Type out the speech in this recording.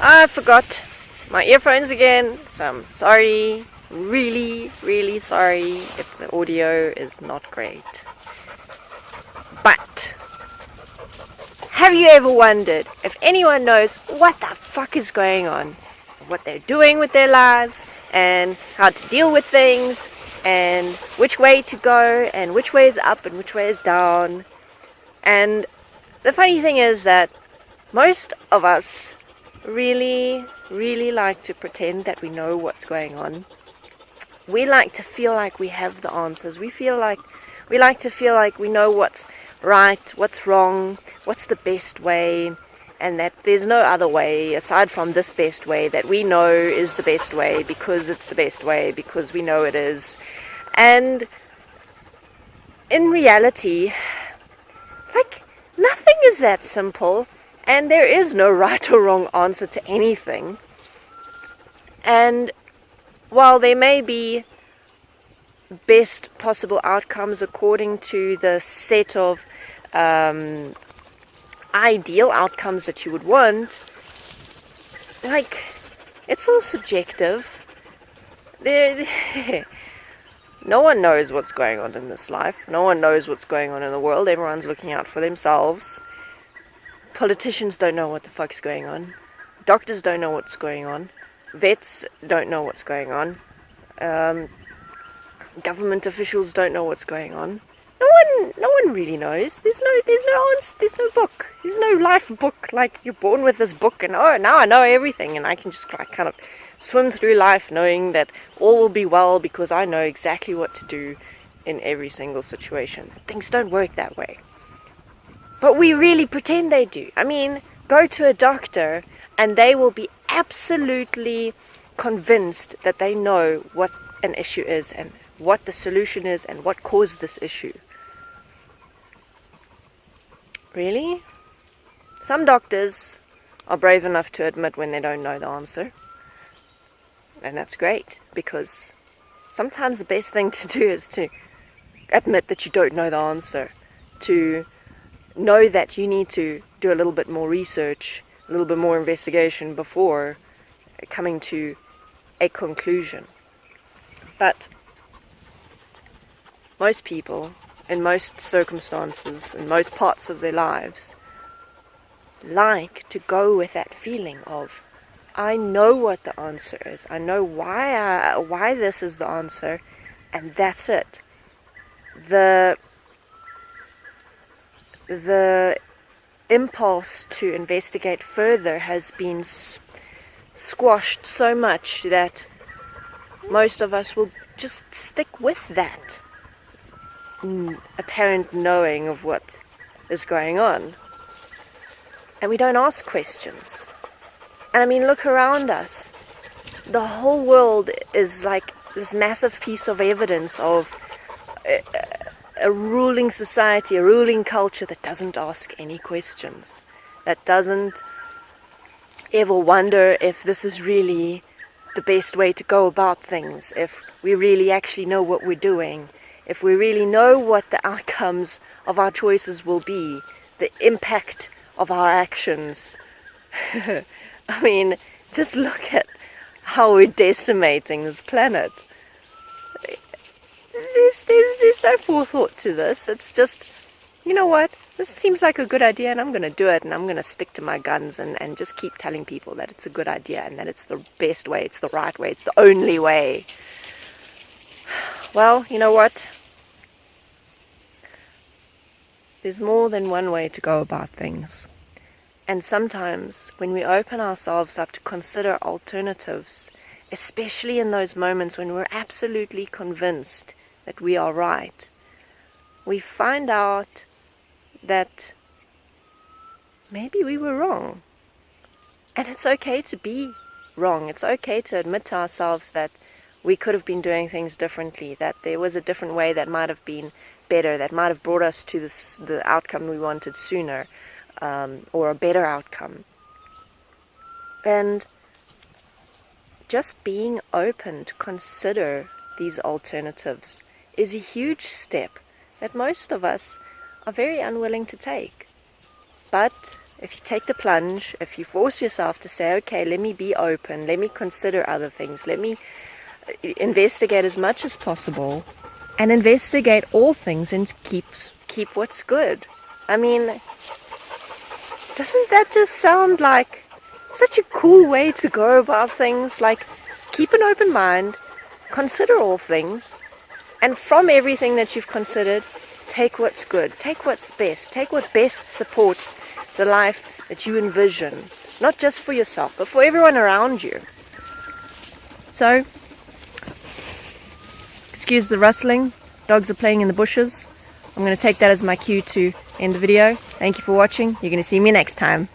I forgot my earphones again, so I'm sorry, really, really sorry if the audio is not great. But have you ever wondered if anyone knows what the fuck is going on, what they're doing with their lives, and how to deal with things, and which way to go, and which way is up and which way is down? And the funny thing is that most of us really like to pretend that we know what's going on. We like to feel like we have the answers. We like to feel like we know what's right, what's wrong, what's the best way, and that there's no other way aside from this best way that we know is the best way because it's the best way, because we know it is. And in reality, nothing is that simple, and there is no right or wrong answer to anything. And while there may be best possible outcomes according to the set of ideal outcomes that you would want, it's all subjective. No one knows what's going on in this life. No one knows what's going on in the world. Everyone's looking out for themselves. Politicians don't know what the fuck's going on. Doctors don't know what's going on. Vets don't know what's going on. Government officials don't know what's going on. No one really knows. There's no answer. There's no book. There's no life book. Like, you're born with this book, and now I know everything, and I can just kind of swim through life knowing that all will be well because I know exactly what to do in every single situation. Things don't work that way. But we really pretend they do. I mean, go to a doctor and they will be absolutely convinced that they know what an issue is and what the solution is and what caused this issue. Really? Some doctors are brave enough to admit when they don't know the answer. And that's great, because sometimes the best thing to do is to admit that you don't know the answer, to know that you need to do a little bit more research, a little bit more investigation before coming to a conclusion. But most people, in most circumstances, in most parts of their lives, like to go with that feeling of, I know what the answer is. I know why this is the answer, and that's it. The impulse to investigate further has been squashed so much that most of us will just stick with that apparent knowing of what is going on. And we don't ask questions. And I mean, look around us. The whole world is like this massive piece of evidence of a ruling society, a ruling culture that doesn't ask any questions, that doesn't ever wonder if this is really the best way to go about things, if we really actually know what we're doing, if we really know what the outcomes of our choices will be, the impact of our actions. I mean, just look at how we're decimating this planet. There's no forethought to this. It's just, you know what, this seems like a good idea and I'm going to do it, and I'm going to stick to my guns and just keep telling people that it's a good idea and that it's the best way, it's the right way, it's the only way. Well, you know what? There's more than one way to go about things. And sometimes when we open ourselves up to consider alternatives, especially in those moments when we're absolutely convinced that we are right, we find out that maybe we were wrong. And it's okay to be wrong. It's okay to admit to ourselves that we could have been doing things differently, that there was a different way that might have been better, that might have brought us to the outcome we wanted sooner, or a better outcome. And just being open to consider these alternatives is a huge step that most of us are very unwilling to take. But if you take the plunge, if you force yourself to say, okay, let me be open, let me consider other things, let me investigate as much as possible, and investigate all things and keep what's good. I mean, doesn't that just sound like such a cool way to go about things? Like, keep an open mind, consider all things, and from everything that you've considered, take what's good, take what's best, take what best supports the life that you envision, not just for yourself, but for everyone around you. So, excuse the rustling, dogs are playing in the bushes. I'm going to take that as my cue to end the video. Thank you for watching. You're going to see me next time.